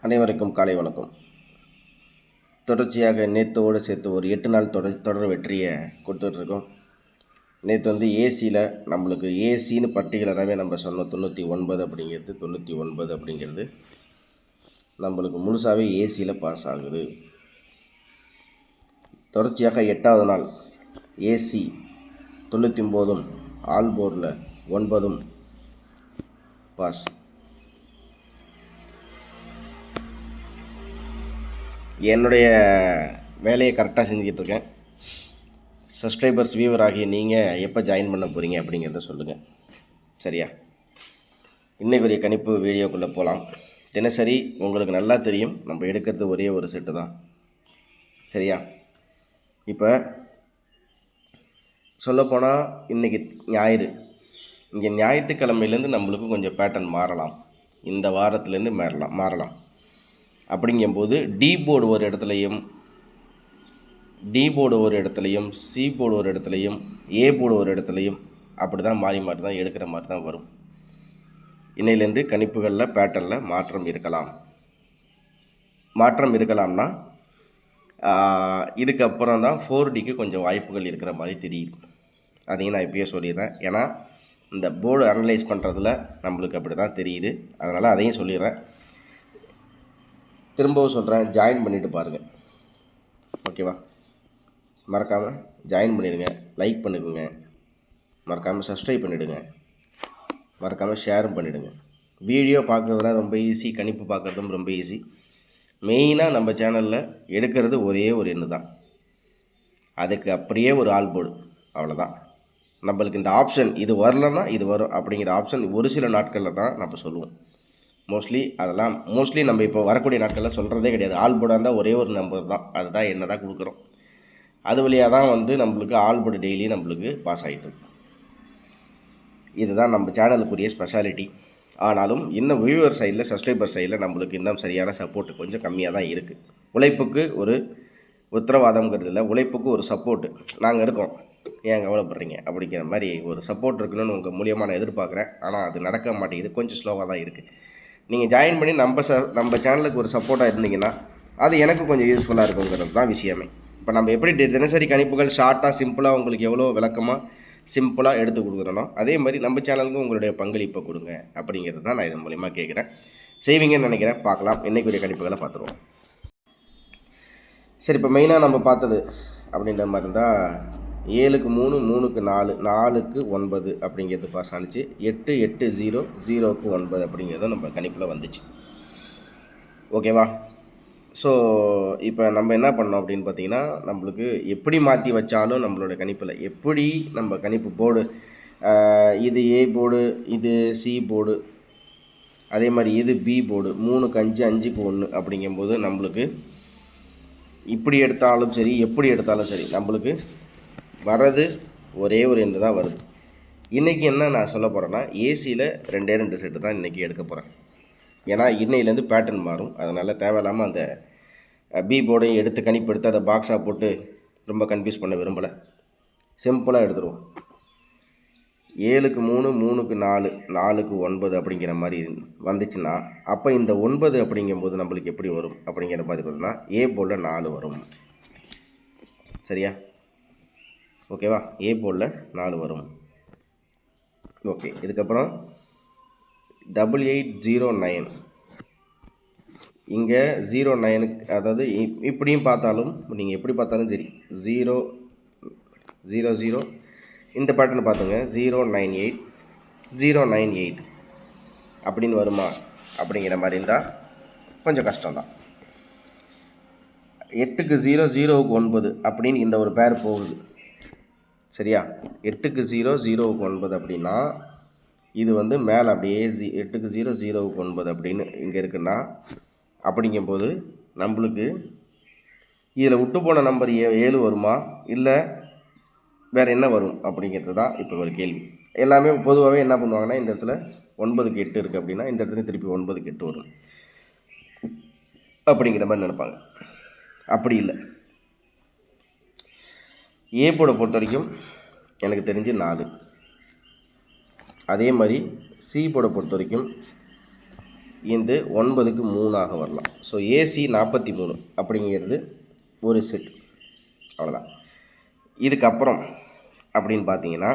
அனைவருக்கும் காலை வணக்கம். தொடர்ச்சியாக நேற்றோடு சேர்த்து ஒரு 8 நாள் தொடர் வெற்றியை கொடுத்துட்ருக்கோம். நேற்று வந்து ஏசியில் நம்மளுக்கு ஏசின்னு பர்டிகுலராகவே நம்ம சொன்னோம் 99 அப்படிங்கிறது நம்மளுக்கு முழுசாகவே ஏசியில் பாஸ் ஆகுது. தொடர்ச்சியாக 8வது நாள் ஏசி 99 ஆல் போர்டில் 9 பாஸ். என்னுடைய வேலையை கரெக்டாக செஞ்சுக்கிட்டுருக்கேன். சப்ஸ்கிரைபர்ஸ் வியூவர் ஆகிய நீங்கள் எப்போ ஜாயின் பண்ண போகிறீங்க அப்படிங்கிறத சொல்லுங்கள். சரியா? இன்றைக்குரிய கணிப்பு வீடியோக்குள்ளே போகலாம். தினசரி உங்களுக்கு நல்லா தெரியும் நம்ம எடுக்கிறது ஒரே ஒரு செட்டு தான். சரியா? இப்போ சொல்லப்போனால் இன்றைக்கி ஞாயிறு. இங்கே ஞாயிற்றுக்கிழமையிலேருந்து நம்மளுக்கு கொஞ்சம் பேட்டர்ன் மாறலாம். இந்த வாரத்துலேருந்து மாறலாம். அப்படிங்கும்போது டி போர்டு ஒரு இடத்துலையும் சி போர்டு ஒரு இடத்துலையும் ஏ போர்டு ஒரு இடத்துலையும் அப்படி தான் மாறி தான் எடுக்கிற மாதிரி தான் வரும். இன்னையிலேருந்து கணிப்புகளில் பேட்டர்னில் மாற்றம் இருக்கலாம்னா இதுக்கப்புறம் தான் 4Dக்கு கொஞ்சம் வாய்ப்புகள் இருக்கிற மாதிரி தெரியுது. அதையும் நான் இப்பயே சொல்லிடுறேன். ஏன்னா இந்த போர்டு அனலைஸ் பண்ணுறதுல நம்மளுக்கு அப்படி தான் தெரியுது. அதனால் அதையும் சொல்லிடுறேன். திரும்பவும் சொல்கிறேன், ஜாயின் பண்ணிவிட்டு பாருங்கள். ஓகேவா? மறக்காமல் ஜாயின் பண்ணிவிடுங்க, லைக் பண்ணிடுங்க, மறக்காமல் சப்ஸ்கிரைப் பண்ணிவிடுங்க, மறக்காமல் ஷேரும் பண்ணிவிடுங்க. வீடியோ பார்க்குறதுலாம் ரொம்ப ஈஸி, கணிப்பு பார்க்குறதும் ரொம்ப ஈஸி. மெயினாக நம்ம சேனலில் எடுக்கிறது ஒரே ஒரு எண்ணு தான். அதுக்கு அப்படியே ஒரு ஆல் போர்டு, அவ்வளோதான். நம்மளுக்கு இந்த ஆப்ஷன் இது வரலன்னா இது வரும் அப்படிங்கிற ஆப்ஷன் ஒரு சில நாட்களில் தான் நம்ம சொல்லுவோம். மோஸ்ட்லி நம்ம இப்போ வரக்கூடிய நாட்களில் சொல்கிறதே கிடையாது. ஆல் போர்டாக இருந்தால் ஒரே ஒரு நம்பர் தான், அதுதான் என்ன தான் கொடுக்குறோம். அது வழியாக தான் வந்து நம்மளுக்கு ஆல் போர்டு டெய்லி நம்மளுக்கு பாஸ் ஆகிட்டு இருக்கும். இதுதான் நம்ம சேனலுக்குரிய ஸ்பெஷாலிட்டி. ஆனாலும் இன்னும் வியூவர் சைடில், சப்ஸ்கிரைபர் சைடில் நம்மளுக்கு இன்னும் சரியான சப்போர்ட்டு கொஞ்சம் கம்மியாக தான் இருக்குது. உழைப்புக்கு ஒரு உத்தரவாதம்ங்கிறது இல்லை, உழைப்புக்கு ஒரு சப்போர்ட்டு நாங்கள் இருக்கோம், ஏன் கவலைப்படுறீங்க அப்படிங்கிற மாதிரி ஒரு சப்போர்ட் இருக்குன்னு உங்கள் மூலியமாக நான் எதிர்பார்க்குறேன். ஆனால் அது நடக்க மாட்டேங்குது, கொஞ்சம் ஸ்லோவாக தான் இருக்குது. நீங்கள் ஜாயின் பண்ணி நம்ம சேனலுக்கு ஒரு சப்போர்ட்டாக இருந்தீங்கன்னா அது எனக்கு கொஞ்சம் யூஸ்ஃபுல்லாக இருக்குங்கிறது தான் விஷயமே. இப்போ நம்ம எப்படி தினசரி கணிப்புகள் ஷார்ட்டாக சிம்பிளாக உங்களுக்கு எவ்வளோ விளக்கமாக சிம்பிளாக எடுத்து கொடுக்குறனோ அதே மாதிரி நம்ம சேனலுக்கும் உங்களுடைய பங்களிப்பை கொடுங்க அப்படிங்கிறது தான் நான் இதன் மூலிமா கேட்குறேன். செய்வீங்கன்னு நினைக்கிறேன். பார்க்கலாம். இன்றைக்குரிய கணிப்புகளை பார்த்துருவோம். சரி, இப்போ மெயினாக நம்ம பார்த்தது அப்படின்ற மாதிரி இருந்தால் 7க்கு 3, 3க்கு 4, 4க்கு 9 அப்படிங்கிறது பாஸ் ஆனிச்சு. 8, 8, 0, 0க்கு 9 அப்படிங்கிறதும் நம்ம கணிப்பில் வந்துச்சு. ஓகேவா? ஸோ இப்போ நம்ம என்ன பண்ணோம் அப்படின்னு பார்த்தீங்கன்னா, நம்மளுக்கு எப்படி மாற்றி வச்சாலும் நம்மளோட கணிப்பில் எப்படி நம்ம கணிப்பு போர்டு, இது ஏ போர்டு, இது சி போர்டு, அதே மாதிரி இது பி போர்டு, 3க்கு 5, 5க்கு 1 அப்படிங்கும்போது நம்மளுக்கு இப்படி எடுத்தாலும் சரி எப்படி எடுத்தாலும் சரி நம்மளுக்கு வர்றது ஒரே ஒரு எண்ணு தான் வருது. இன்றைக்கி என்ன நான் சொல்ல போகிறேன்னா, ஏசியில் 2 செட்டு தான் இன்றைக்கி எடுக்க போகிறேன். ஏன்னா இன்னையிலேருந்து பேட்டர்ன் மாறும். அதனால் தேவையில்லாமல் அந்த பி போர்டையும் எடுத்து கணிப்பு எடுத்து அதை பாக்ஸாக போட்டு ரொம்ப கன்ஃபியூஸ் பண்ண விரும்பலை. சிம்பிளாக எடுத்துருவோம். 7க்கு 3, 3க்கு 4, 4க்கு 9 அப்படிங்கிற மாதிரி வந்துச்சுன்னா அப்போ இந்த 9 அப்படிங்கும்போது நம்மளுக்கு எப்படி வரும் அப்படிங்கிற பார்த்தீங்கன்னா ஏ போர்டில் 4 வரும். சரியா? ஓகேவா? ஏ போர்டில் 4 வரும். ஓகே. இதுக்கப்புறம் 8809 இங்கே 09, அதாவது இப்படியும் பார்த்தாலும் நீங்கள் எப்படி பார்த்தாலும் சரி 000 இந்த பேட்டர்ன் பார்த்துங்க. 098 098 அப்படின்னு வருமா அப்படிங்கிற மாதிரி இருந்தால் கொஞ்சம் கஷ்டம்தான். 8க்கு 0, 0க்கு 9 அப்படின்னு இந்த ஒரு பேர் போகுது. சரியா? 8க்கு 0, 0க்கு 9 அப்படின்னா இது வந்து மேலே அப்படியே 8க்கு 0, 0க்கு 9 அப்படின்னு இங்கே இருக்குன்னா அப்படிங்கும்போது நம்மளுக்கு இதில் விட்டு போன நம்பர் 7 வருமா இல்லை வேறு என்ன வரும் அப்படிங்கிறது தான் இப்போ ஒரு கேள்வி. எல்லாமே பொதுவாகவே என்ன பண்ணுவாங்கன்னா, இந்த இடத்துல 9க்கு 8 இருக்குது அப்படின்னா இந்த இடத்துல திருப்பி 9க்கு 8 வரும் அப்படிங்கிற மாதிரி நினைப்பாங்க. அப்படி இல்லை. ஏ போர்டை பொறுத்த வரைக்கும் எனக்கு தெரிஞ்சு 4. அதே மாதிரி சி போர்டை பொறுத்த வரைக்கும் இந்த 9க்கு 3ஆக வரலாம். ஸோ ஏசி 43 அப்படிங்கிறது ஒரு செட். அவ்வளோதான். இதுக்கப்புறம் அப்படின்னு பார்த்தீங்கன்னா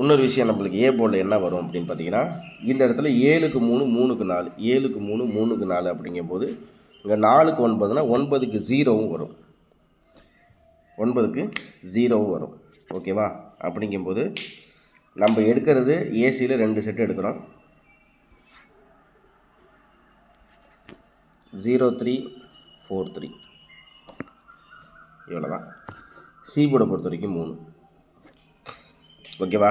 இன்னொரு விஷயம் நம்மளுக்கு ஏ போர்டில் என்ன வரும் அப்படின்னு பார்த்தீங்கன்னா இந்த இடத்துல 7க்கு 3 3க்கு 4 7க்கு 3 3க்கு 4 அப்படிங்கும்போது இங்கே 4க்கு 9னா 9க்கு 0வும் வரும். 9க்கு 0வும் வரும். ஓகேவா? அப்படிங்கும்போது நம்ம எடுக்கிறது ஏசியில் 2 செட்டு எடுக்கிறோம். 0343 இவ்வளோ தான். சி போர்டை பொறுத்த வரைக்கும் 3. ஓகேவா?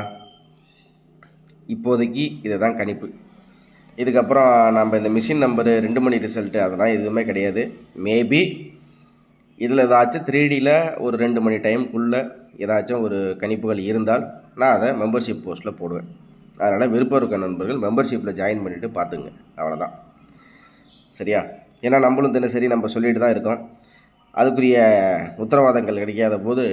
இப்போதைக்கு இதை தான் கணிப்பு. இதுக்கப்புறம் நம்ம இந்த மிஷின் நம்பரு 2 மணி ரிசல்ட்டு அதெல்லாம் எதுவுமே கிடையாது. மேபி இதில் ஏதாச்சும் 3Dயில் ஒரு 2 மணி டைமுக்குள்ளே ஏதாச்சும் ஒரு கணிப்புகள் இருந்தால் நான் அதை மெம்பர்ஷிப் போஸ்ட்டில் போடுவேன். அதனால் விருப்பம் இருக்க நண்பர்கள் மெம்பர்ஷிப்பில் ஜாயின் பண்ணிவிட்டு பார்த்துங்க. அவ்வளோதான். சரியா? ஏன்னா நம்மளும் தினசரி நம்ம சொல்லிட்டு தான் இருக்கோம். அதுக்குரிய உத்தரவாதங்கள் கிடைக்காத போது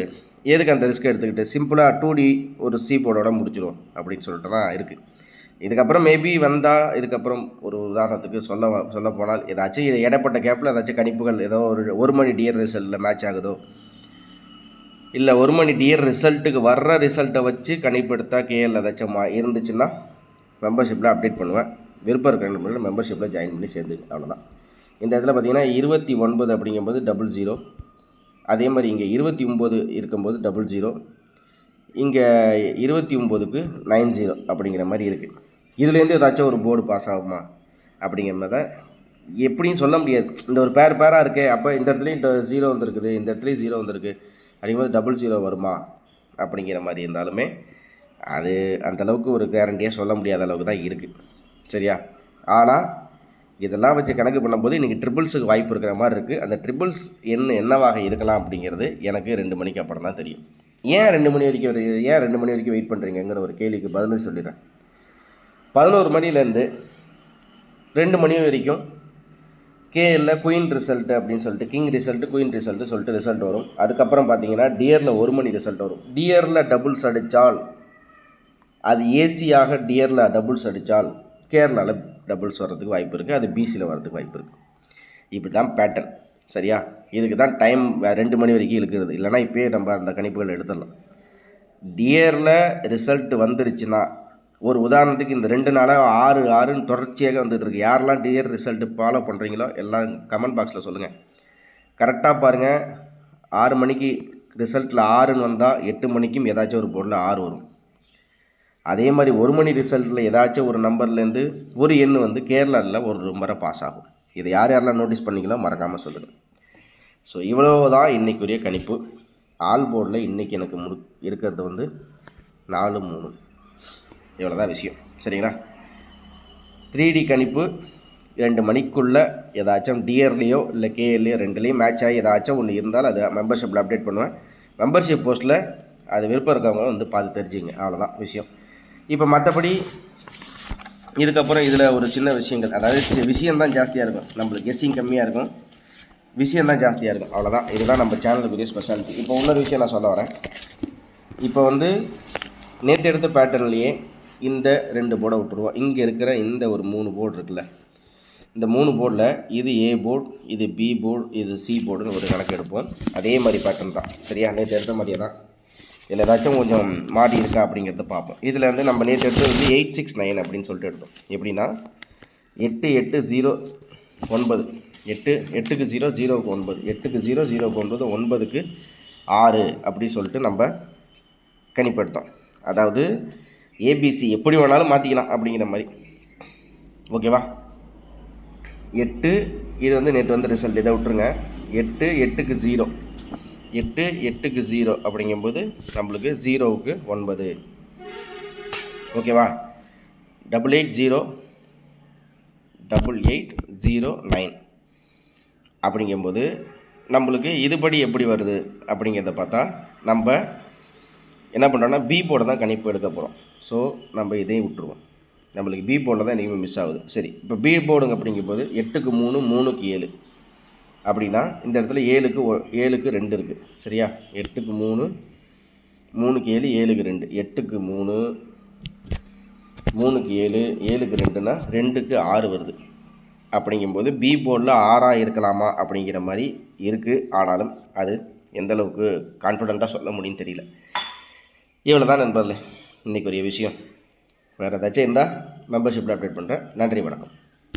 எதுக்கு அந்த ரிஸ்க் எடுத்துக்கிட்டு சிம்பிளாக 2D ஒரு சி போர்டோட முடிச்சிடும் அப்படின்னு சொல்லிட்டு தான் இருக்குது. இதுக்கப்புறம் மேபி வந்தால் இதுக்கப்புறம் ஒரு உதாரணத்துக்கு சொல்ல போனால் ஏதாச்சும் இடப்பட்ட கேப்பில் ஏதாச்சும் கணிப்புகள் ஏதோ ஒரு மணி டியர் ரிசல்ட்டில் மேட்ச் ஆகுதோ இல்லை 1 மணி டியர் ரிசல்ட்டுக்கு வர்ற ரிசல்ட்டை வச்சு கணிப்பு எடுத்தால் கேஎல் ஏதாச்சும் இருந்துச்சுன்னா மெம்பர்ஷிப்பில் அப்டேட் பண்ணுவேன். விருப்பம் இருக்கிற நண்பர்கள் மெம்பர்ஷிப்பில் ஜாயின் பண்ணி சேர்ந்துங்க. அவ்வளோதான். இந்த இடத்துல பார்த்தீங்கன்னா 29 அப்படிங்கும்போது 00. அதே மாதிரி இங்கே 29 இருக்கும்போது 00. இங்கே 29க்கு 90 அப்படிங்கிற மாதிரி இருக்குது. இதுலேருந்து ஏதாச்சும் ஒரு போர்டு பாஸ் ஆகுமா அப்படிங்கிற மாதிரி எப்படின்னு சொல்ல முடியாது. இந்த ஒரு பேராக இருக்குது. அப்போ இந்த இடத்துலையும் 0 வந்துருக்குது, இந்த இடத்துலையும் 0 வந்துருக்கு அப்படிங்கும்போது 00 வருமா அப்படிங்கிற மாதிரி இருந்தாலுமே அது அந்தளவுக்கு ஒரு கேரண்டியாக சொல்ல முடியாத அளவுக்கு தான் இருக்குது. சரியா? ஆனால் இதெல்லாம் வச்சு கணக்கு பண்ணும்போது இன்றைக்கி ட்ரிபிள்ஸுக்கு வாய்ப்பு இருக்கிற மாதிரி இருக்குது. அந்த ட்ரிபிள்ஸ் என்னவாக இருக்கலாம் அப்படிங்கிறது எனக்கு 2 மணிக்கு அப்புறம் தான் தெரியும். ஏன் 2 மணி வரைக்கும் வெயிட் பண்ணுறீங்கிற ஒரு கேள்விக்கு பதில் சொல்லிடுறேன். 11 மணிலேருந்து 2 மணி வரைக்கும் கேஎல்ல குயின் ரிசல்ட்டு அப்படின்னு சொல்லிட்டு கிங் ரிசல்ட்டு குயின் ரிசல்ட்டு சொல்லிட்டு ரிசல்ட் வரும். அதுக்கப்புறம் பார்த்தீங்கன்னா டியரில் 1 மணி ரிசல்ட் வரும். டியரில் டபுள்ஸ் அடித்தால் அது ஏசியாக டியரில் டபுள்ஸ் அடித்தால் கேரளாவில் டபுள்ஸ் வர்றதுக்கு வாய்ப்பு இருக்குது. அது பிசியில் வர்றதுக்கு வாய்ப்பு இருக்குது. இப்படி தான் பேட்டர்ன். சரியா? இதுக்கு தான் டைம் 2 மணி வரைக்கும் இருக்கிறது. இல்லைனா இப்போயே நம்ம அந்த கணிப்புகள் எடுத்துடலாம். டியரில் ரிசல்ட் வந்துருச்சுன்னா ஒரு உதாரணத்துக்கு இந்த 2 நாளாக 6-6ன்னு தொடர்ச்சியாக வந்துட்டு இருக்கு. யாரெல்லாம் டியர் ரிசல்ட்டு ஃபாலோ பண்ணுறீங்களோ எல்லாம் கமெண்ட் பாக்ஸில் சொல்லுங்கள். கரெக்டாக பாருங்கள். 6 மணிக்கு ரிசல்ட்டில் 6ன்னு வந்தால் 8 மணிக்கும் ஏதாச்சும் ஒரு போர்டில் 6 வரும். அதே மாதிரி 1 மணி ரிசல்ட்டில் ஏதாச்சும் ஒரு நம்பர்லேருந்து ஒரு எண் வந்து கேரளாவில் ஒரு நம்பரை பாஸ் ஆகும். இதை யாரெல்லாம் நோட்டீஸ் பண்ணிங்களோ மறக்காமல் சொல்லுங்கள். ஸோ இவ்வளோ தான் இன்றைக்குரிய கணிப்பு. ஆல் போர்டில் இன்றைக்கி எனக்கு இருக்கிறது வந்து 4-3. இவ்வளோ தான் விஷயம். சரிங்களா? 3D கணிப்பு 2 மணிக்குள்ளே ஏதாச்சும் டியர்லேயோ இல்லை கேஎல்லையோ 2லேயும் மேட்ச் ஆகி ஏதாச்சும் ஒன்று இருந்தால் அதை மெம்பர்ஷிப்பில் அப்டேட் பண்ணுவேன். மெம்பர்ஷிப் போஸ்ட்டில் அது விருப்பம் இருக்கவங்க வந்து பார்த்து தெரிஞ்சுங்க. அவ்வளோதான் விஷயம். இப்போ மற்றபடி இதுக்கப்புறம் இதில் ஒரு சின்ன விஷயங்கள், அதாவது விஷயந்தான் ஜாஸ்தியாக இருக்கும். நம்மளுக்கு கெஸ்ஸிங் கம்மியாக இருக்கும், விஷயந்தான் ஜாஸ்தியாக இருக்கும். அவ்வளோதான். இதுதான் நம்ம சேனலுக்குரிய ஸ்பெஷாலிட்டி. இப்போ இன்னொரு விஷயம் நான் சொல்ல வரேன். இப்போ வந்து நேற்று எடுத்த பேட்டர்ன்லேயே இந்த 2 போர்டை விட்டுருவோம். இங்கே இருக்கிற இந்த ஒரு 3 போர்டு இருக்குல்ல, இந்த 3 போர்டில் இது ஏ போர்டு, இது பி போர்டு, இது சி போர்டுன்னு ஒரு கணக்கு எடுப்போம். அதே மாதிரி பேட்டர்ன் தான். சரியா? நேற்று எடுத்த மாதிரியே தான். இதில் ஏதாச்சும் கொஞ்சம் மாறி இருக்கா அப்படிங்கிறத பார்ப்போம். இதில் வந்து நம்ம நேற்று எடுத்தது வந்து 869 அப்படின்னு சொல்லிட்டு எடுத்தோம். எப்படின்னா 8809 8க்கு 0 0க்கு 9 8க்கு 0 0க்கு 9 9க்கு 6 அப்படி சொல்லிட்டு நம்ம கணிப்படுத்தோம். அதாவது ஏபிசி எப்படி வேணாலும் மாற்றிக்கலாம் அப்படிங்கிற மாதிரி. ஓகேவா? 8 இது வந்து நேற்று வந்து ரிசல்ட். இதை விட்டுருங்க. 8 8க்கு 0 8 8க்கு 0 அப்படிங்கும்போது நம்மளுக்கு 0க்கு 9. ஓகேவா? 880 8809 அப்படிங்கும்போது நம்மளுக்கு இதுபடி எப்படி வருது அப்படிங்கிறத பார்த்தா நம்ம என்ன பண்ணுறோன்னா பி போர்டை தான் கணிப்பு எடுக்க போகிறோம். ஸோ நம்ம இதையும் விட்டுருவோம். நம்மளுக்கு பி போர்டில் தான் இன்றைக்குமே மிஸ் ஆகுது. சரி, இப்போ பி போர்டுங்க அப்படிங்கும்போது 8க்கு 3 3க்கு 7 அப்படின்னா இந்த இடத்துல 7க்கு 2 இருக்குது. சரியா? 8க்கு 3 3க்கு 7 7க்கு 2 8க்கு 3 3க்கு 7, 7க்கு 2னா 2க்கு 6 வருது. அப்படிங்கும்போது பி போர்டில் 6ஆக இருக்கலாமா அப்படிங்கிற மாதிரி இருக்குது. ஆனாலும் அது எந்தளவுக்கு கான்ஃபிடெண்ட்டாக சொல்ல முடியும்னு தெரியல. இவ்வளோ தான் நண்பர்களே இன்றைக்கி ஒரு விஷயம். வேறு ஏதாச்சும் இருந்தால் மெம்பர்ஷிப்பில் அப்டேட் பண்ணுறேன். நன்றி, வணக்கம்.